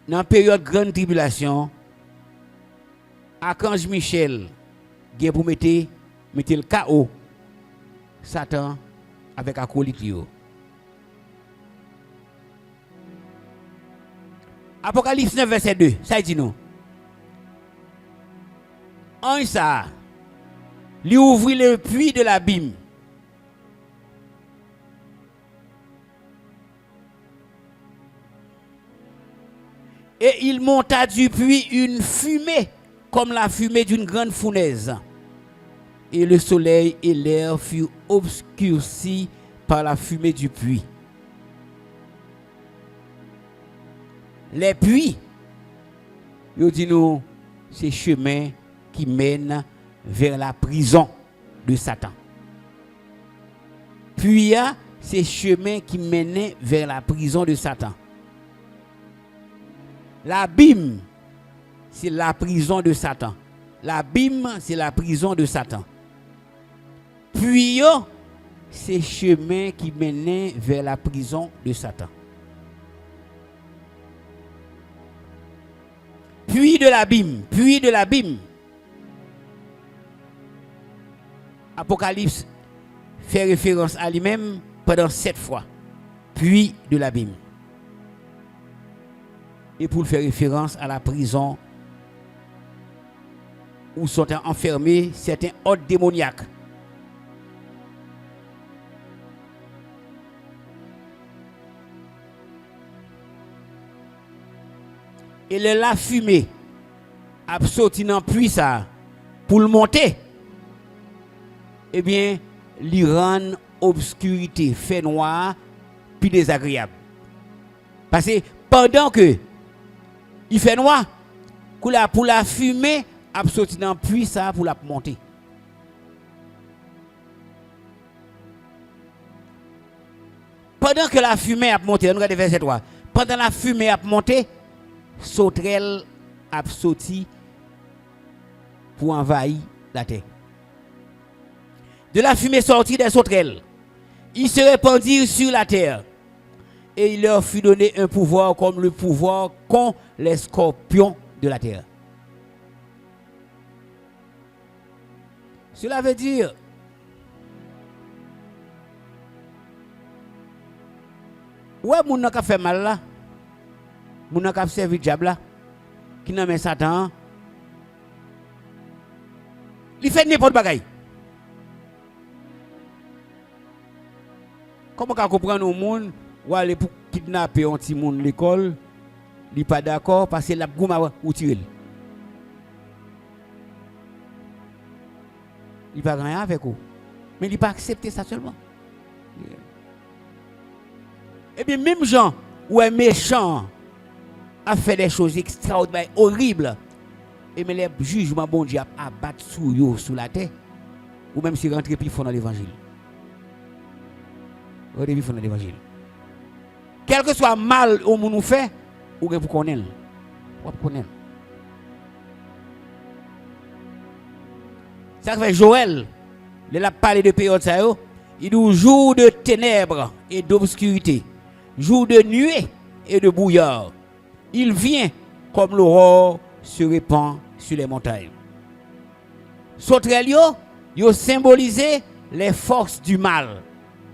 dans la période de grande tribulation, Archange Michel, il pour mettre le chaos, Satan avec acolyte. Apocalypse 9, verset 2, ça dit nous. Ange ça, lui ouvrit le puits de l'abîme. Et il monta du puits une fumée, comme la fumée d'une grande fournaise. Et le soleil et l'air furent obscurcis par la fumée du puits. Les puits, il dit nous, c'est chemin qui mène vers la prison de Satan. Puis, c'est chemin qui mène vers la prison de Satan. L'abîme, c'est la prison de Satan. L'abîme, c'est la prison de Satan. Puis, c'est chemin qui mène vers la prison de Satan. Puis de l'abîme. Apocalypse fait référence à lui-même pendant 7 fois. Puis de l'abîme. Et pour faire référence à la prison où sont enfermés certains hôtes démoniaques. Et la fumée a sorti dans le puits ça pour le monter. Eh bien, il rend obscurité, fait noir, puis désagréable. Parce que pendant que il fait noir, pour la fumée a sorti dans le puits ça pour la monter. Pendant que la fumée a monté, on regarde verset 3. Pendant la fumée a monté, sauterelle a sorti pour envahir la terre. De la fumée sortit des sauterelles. Ils se répandirent sur la terre. Et il leur fut donné un pouvoir comme le pouvoir qu'ont les scorpions de la terre. Cela veut dire ouais, moun nan ka fait mal là. Moun nan ka servi diable là. Qui nan men Satan. Il fait n'importe bagaille. Comment ka comprendre au monde ou aller pour kidnapper un petit monde l'école, il pas d'accord parce que la gouma ou tirer. Il pas rien avec vous. Mais il pas accepter ça seulement. Et bien même gens ou un méchant a fait des choses extraordinaires, horribles. Et mais les jugements bon Dieu a battu sous la terre ou même si rentrer puis font dans l'évangile. Au début font dans l'évangile. Quel que soit mal au monde nous fait, ou bien pour connaître. Ou pour connaître. Ça fait Joël, il a parlé de période ça yo, il dit jour de ténèbres et d'obscurité, jour de nuée et de brouillard. Il vient comme l'aurore se répand sur les montagnes. Sauterelles yo symbolisé les forces du mal.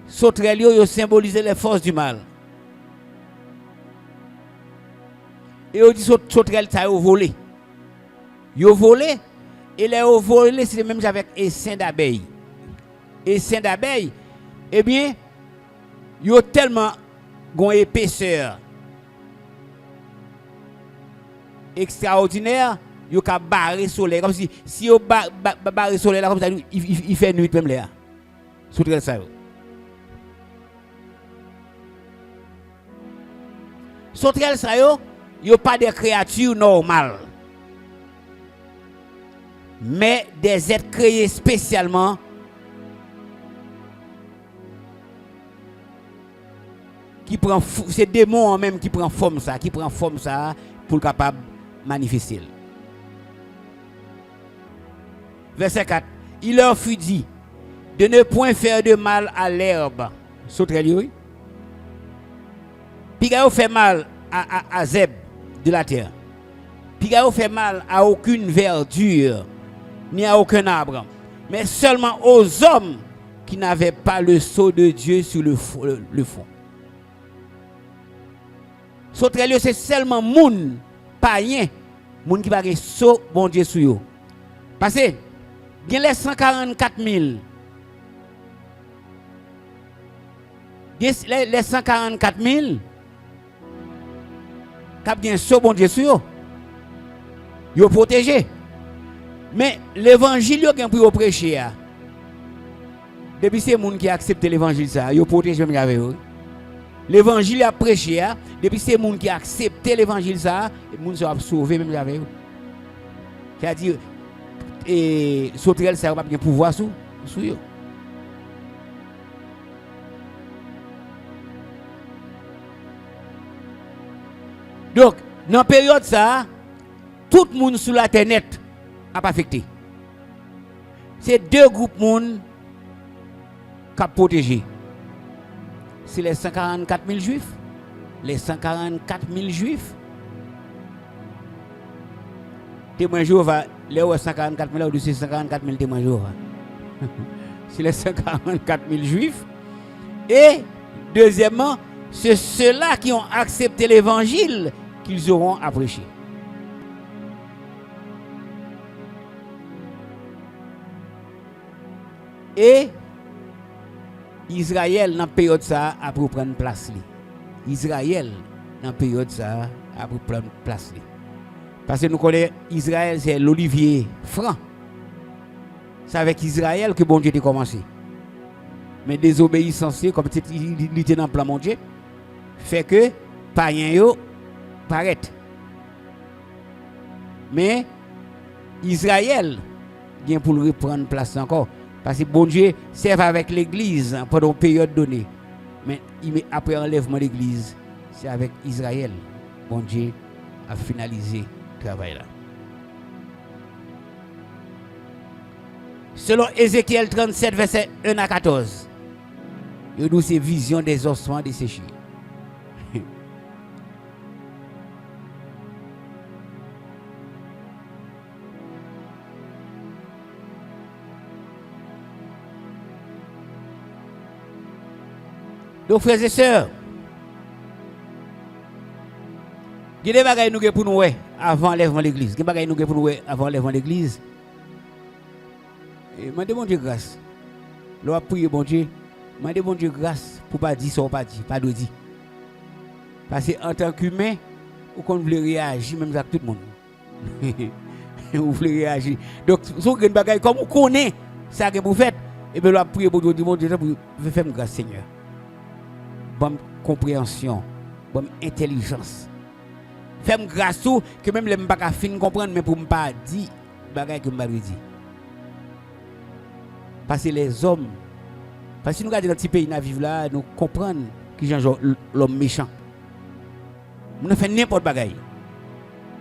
Sauterelles yo symbolisé les forces du mal. Et on dit sauterelles ça yo volé. Yo volé et les volé c'est même avec essaim d'abeilles. Essaim d'abeilles eh bien yo tellement gon épaisseur extraordinaire, yo ka barrer soleil comme si yo barrer soleil là comme ça il fait nuit même là. Sauterelle ça yo. Sauterelle ça yo pas des créatures normales. Mais des êtres créés spécialement qui prend c'est démons en même qui prend forme ça pour capable manifester. Verset 4. Il leur fut dit de ne point faire de mal à l'herbe. Sauterelle oui. Piga fait mal à Zeb de la terre. Piga fait mal à aucune verdure ni à aucun arbre, mais seulement aux hommes qui n'avaient pas le sceau de Dieu sur le front. Sauterelle c'est seulement moun païen, moun qui va ge sceau bon Dieu sur yo. Parce que gen les 144 000 les 144 000 k'ap gen sceau bon Dieu sur yo. Yo protégé. Mais l'évangile yo gen pour prêcher. Depuis c'est moun qui accepte l'évangile ça, yo protégé même avec eux. L'évangile a prêché, depuis c'est les gens qui acceptent l'évangile, ça, les gens sont sauvés même avec eux. C'est-à-dire, sauterelle, ça n'a pas de pouvoir sur eux. Donc, dans la période, ça, tout le monde sur la terre net a pas affecté. C'est deux groupes de monde qui ont protégé. C'est les 144 000 juifs. Les 144 000 juifs. Témoins Jéhovah, les 144 000, ou 144 000 témoins Jéhovah. C'est les 144 000 juifs. Et deuxièmement, c'est ceux-là qui ont accepté l'évangile qu'ils auront à prêcher. Et Israël, dans la période ça, a pour prendre place. Israël, dans la période ça, a pour prendre place. Parce que nous connaissons Israël, c'est l'olivier franc. C'est avec Israël que bon Dieu a commencé. Mais désobéissance, comme il était dans le plan mon Dieu, fait que païens yo paraît. Mais Israël vient pour reprendre place encore. Parce que bon Dieu sert avec l'église pendant une période donnée. Mais après l'enlèvement de l'église, c'est avec Israël. Bon Dieu a finalisé le travail là. Selon Ézéchiel 37, verset 1 à 14. Il nous c'est vision des ossements desséchés. Donc, frères et sœurs, il y a des bagages nous pour nous avant l'enlèvement de l'église. Il y a des bagages nous pour nous avant l'enlèvement de l'église. Et demandez bon Dieu grâce. L'on prier bon Dieu. Demandez bon Dieu grâce pour pas dire ça ou pas dire, pas de dire. Parce que en tant qu'humain, vous voulez réagir même avec tout le monde. Vous voulez réagir. Donc, si vous avez des bagages comme vous connaissez ça que vous faites, et bien l'on prier bon Dieu, mon Dieu, pour faire grâce Seigneur. Bonne compréhension, bonne intelligence. Fais-moi grâce que même les ne pas fin comprendre mais pour me pas dire bagaille que me dire. Parce que les hommes parce que nous regardons dans petit pays nous vivre là, nous comprenons que genre l'homme méchant. Nous fait n'importe bagaille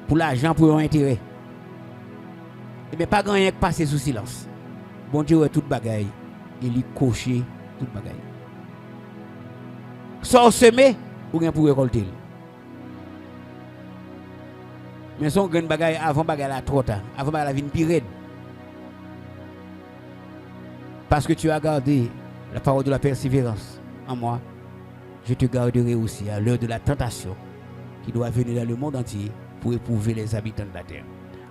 pour l'argent pour un intérêt. Et bien pas grand rien que passer sous silence. Bon Dieu toute bagaille, il lui cocher toute bagaille. Sans semer ou bien pour récolter. Mais son grand bagaille avant bagaille la trop tard, avant bagaille la vie pire. Parce que tu as gardé la parole de la persévérance en moi, je te garderai aussi à l'heure de la tentation qui doit venir dans le monde entier pour éprouver les habitants de la terre.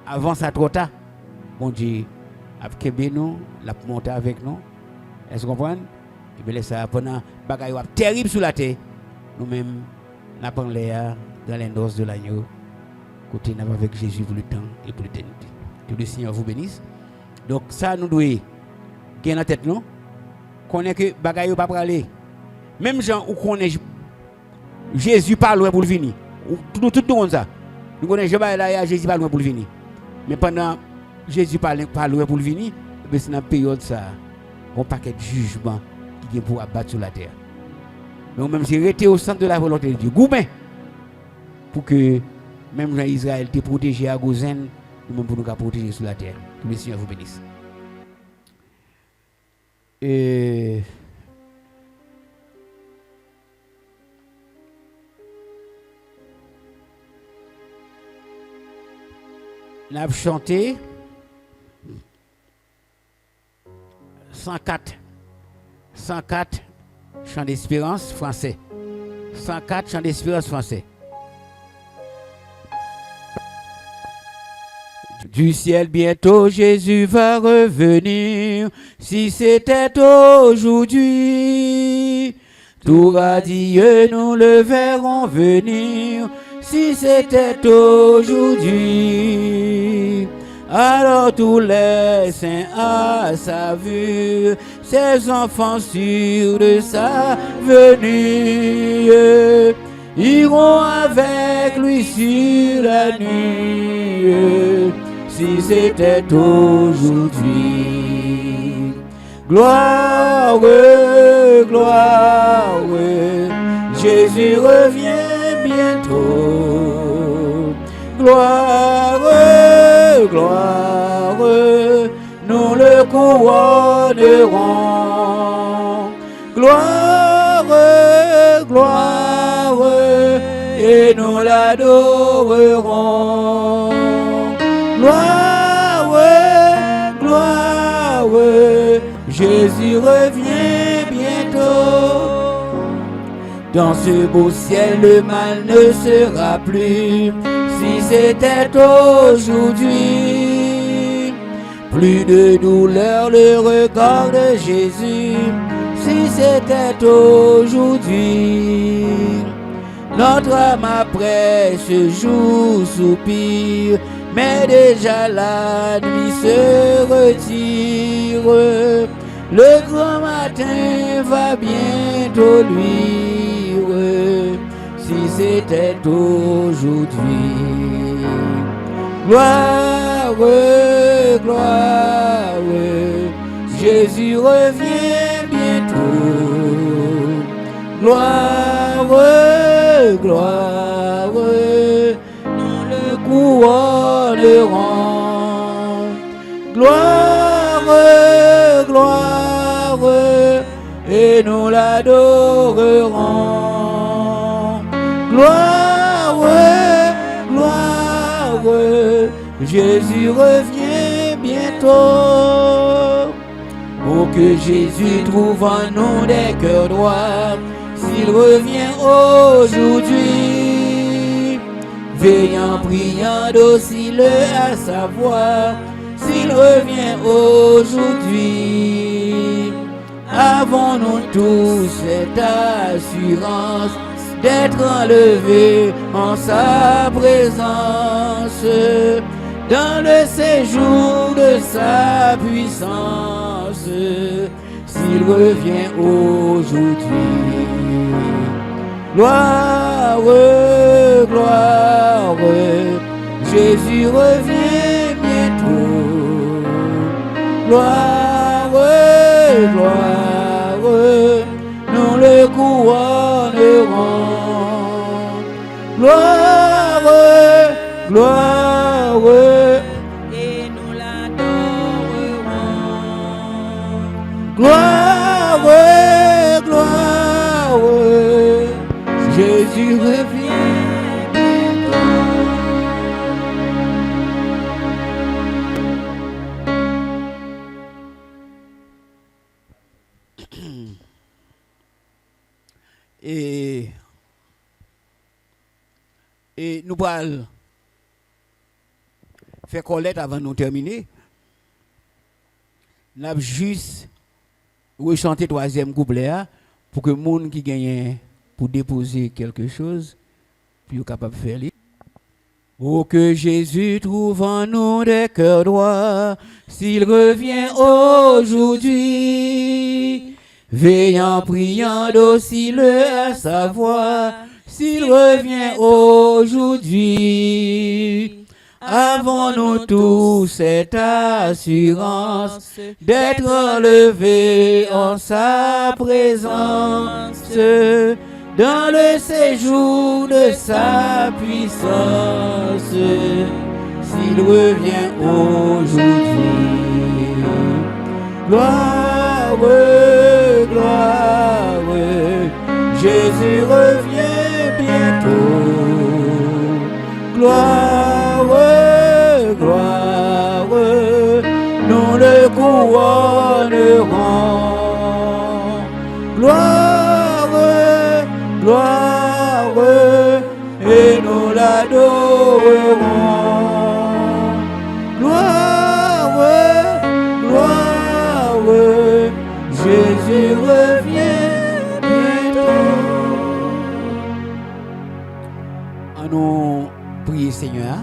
Avant ça trop tard, mon Dieu a kébé nous, l'a monté avec nous. Est-ce que vous comprenez? Et bien ça pendant bagaille terrible sur la terre, nous-mêmes nous prenons l'air dans les noces de l'agneau. Côté nous avec Jésus pour le temps et pour l'éternité. Que le Seigneur vous bénisse. Donc ça nous doit gagner dans tête nous. Connaît que bagaille pas parler. Même gens où connaît Jésus pas loin pour le venir. Tout le monde ça. Nous connaissons là Jésus pas loin pour le venir. Mais pendant Jésus pas loin pour le venir, c'est dans période ça un paquet de jugements qui est pour abattre sur la terre. Donc même si rester au centre de la volonté de Dieu, gourmet pour que même Jean Israël te protégé à Gozen, nous-mêmes pour nous protéger sur la terre. Que le Seigneur vous bénisse. On a chanté 104 chant d'espérance français. 104 chant d'espérance français. Du ciel bientôt Jésus va revenir, si c'était aujourd'hui. Tout radieux nous le verrons venir, si c'était aujourd'hui. Alors tous les saints à sa vue, ses enfants sûrs de sa venue, iront avec lui sur la nuit, si c'était aujourd'hui. Gloire, gloire, Jésus revient bientôt. Gloire, gloire, nous le couronnerons. Gloire, gloire, et nous l'adorerons. Gloire, gloire, Jésus revient bientôt. Dans ce beau ciel, le mal ne sera plus, si c'était aujourd'hui. Plus de douleur, le regard de Jésus, si c'était aujourd'hui. Notre âme après ce jour soupire, mais déjà la nuit se retire. Le grand matin va bientôt luire, si c'était aujourd'hui. Gloire, gloire, Jésus revient bientôt. Gloire, gloire, nous le couronnerons. Gloire, gloire, et nous l'adorerons. Gloire, gloire, Jésus revient bientôt. Oh, que Jésus trouve en nous des cœurs droits, s'il revient aujourd'hui. Veillant, priant, docile à sa voix, s'il revient aujourd'hui. Avons-nous tous cette assurance d'être enlevés en sa présence, dans le séjour de sa puissance, s'il revient aujourd'hui. Gloire, gloire, Jésus revient bientôt. Gloire, gloire, nous le couronnerons. Gloire, gloire, et nous l'adorerons. gloire, gloire, Jésus revient bientôt. Et nous allons faire collecte avant de nous terminer. Nous avons juste rechanté le troisième couplet pour que les gens qui gagnent pour déposer quelque chose puissent capable de faire. Oh, que Jésus trouve en nous des cœurs droits, s'il revient aujourd'hui. Veillant, priant, docile à sa voix, s'il revient aujourd'hui. Avons-nous tous cette assurance d'être enlevés en sa présence, dans le séjour de sa puissance, s'il revient aujourd'hui. Gloire, gloire, Jésus revient bientôt. Gloire, gloire, nous le couronnerons. Gloire, gloire, et nous l'adorerons. Gloire, gloire, Jésus revient bientôt. Nous prions, Seigneur.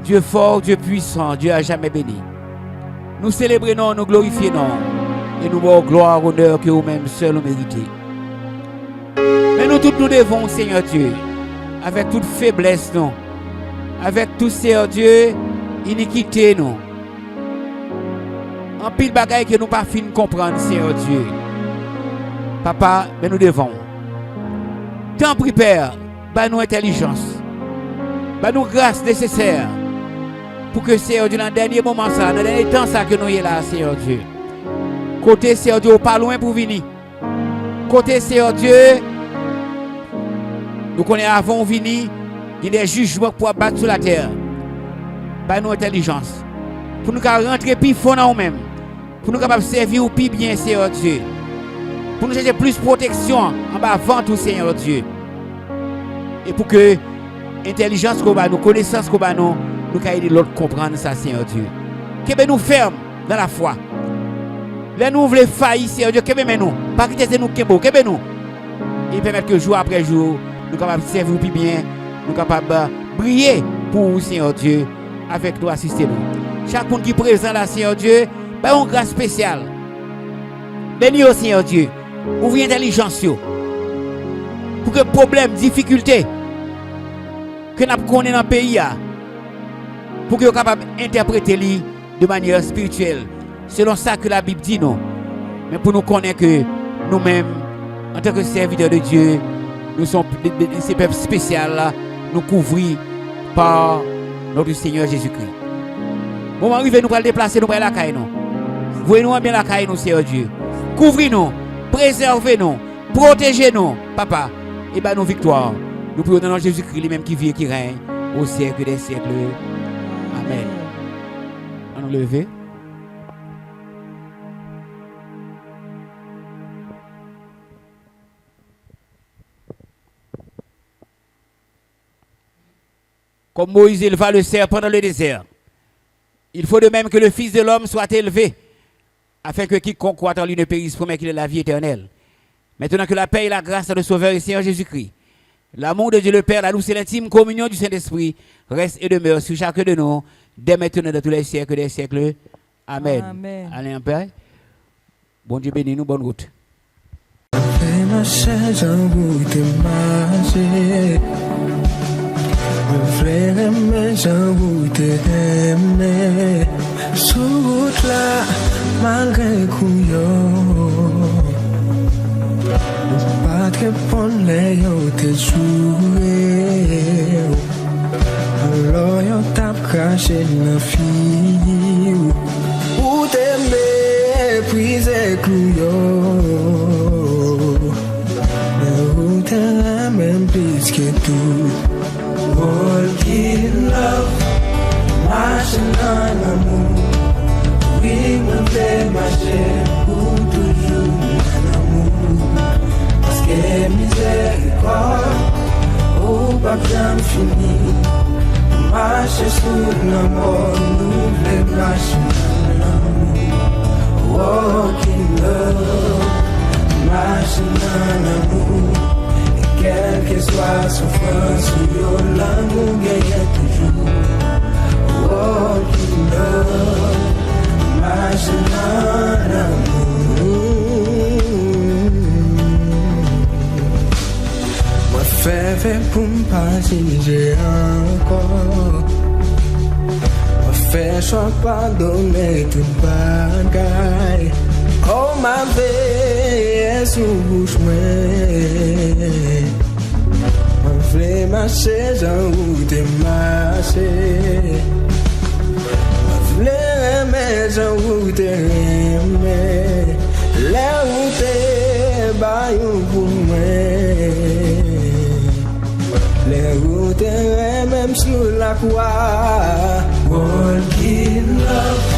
Dieu fort, Dieu puissant, Dieu à jamais béni. Nous célébrons, nous glorifions et nous donnons gloire, honneur que vous-même seuls méritez. Mais nous tous nous devons, Seigneur Dieu, avec toute faiblesse, nous, avec tout, Seigneur Dieu, iniquité, nous. En pile bagaille que nous pas fin comprendre, Seigneur Dieu. Papa, mais nous devons. Tant pis, Père, bah nous intelligence, bah nous grâce nécessaire pour que Seigneur Dieu, dans le dernier moment, ça, dans le dernier temps, ça que nous y là, Seigneur Dieu. Côté Seigneur Dieu, pas loin pour venir. Côté Seigneur Dieu, nous connaissons avant de venir, il y a des jugements pour abattre sur la terre. Bah nous intelligence, pour nous rentrer plus fort dans nous-mêmes, pour nous capables servir ou plus bien, Seigneur Dieu. Pour nous chercher plus de protection en bas avant tout, Seigneur Dieu. Et pour que l'intelligence qu'on a, nous connaissance qu'on a, nous aider l'autre comprendre ça, Seigneur Dieu. Que nous ferme dans la foi. Là nous voulons faillir, Seigneur Dieu, que nous, pas quitter nous, que nous. Et permettre que jour après jour, nous capables de servir plus bien, nous capables de briller pour vous, Seigneur Dieu, avec nous, assistez-nous. Chaque monde qui est présent là, Seigneur Dieu, ben une grâce spéciale. Bénis au Seigneur Dieu. Ouvrez l'intelligence pour que problème, difficulté que nous connaissons dans le pays, pour que nous soyons capables d'interpréter de manière spirituelle, selon ça que la Bible dit nous. Mais pour nous connaître que nous-mêmes, en tant que serviteurs de Dieu, nous sommes ces peuples spéciaux, nous couvrés par notre Seigneur Jésus-Christ. Moment arrivé, nous allons déplacer, nous allons la caille, nous. Voyez-nous bien la caille, nous, Seigneur Dieu. Couvrez-nous, préservez-nous, protégez-nous, Papa. Et bien, nos victoires. Nous prions dans le nom de Jésus-Christ, lui-même qui vit et qui règne au siècle des siècles. Amen. On nous lever. Comme Moïse éleva le serpent dans le désert, il faut de même que le Fils de l'homme soit élevé, afin que quiconque croit en lui ne périsse, promet qu'il ait la vie éternelle. Maintenant que la paix et la grâce de Sauveur et Seigneur Jésus-Christ, l'amour de Dieu le Père, la douce et l'intime communion du Saint-Esprit reste et demeure sur chacun de nous, dès maintenant dans tous les siècles des siècles. Amen. Amen. Allez, en paix. Bon Dieu bénis nous, bonne route. Che pon lei o te jouer alors yo tap craché na fille ou te mépriser clouyo ou te la même plus que tout walk in love marching on the moon we will play marcher pour toujours en amour. Que miséricorde, oh pas fini. Marcher sous l'amour, nous les marcher dans l'amour. Walk in love, marcher dans l'amour. Et quelle que soit la souffrance, l'amour gagne toujours. Walk in love, marcher dans l'amour. Fais pour m'partager encore. Fais choix pardonner toute bagaille. Oh ma vie sous bouche ma vle marcher j'en route marcher. Ma vle remettre j'en route remettre. La route bayou pour moi. Les routes même sur la croix. Walk in love.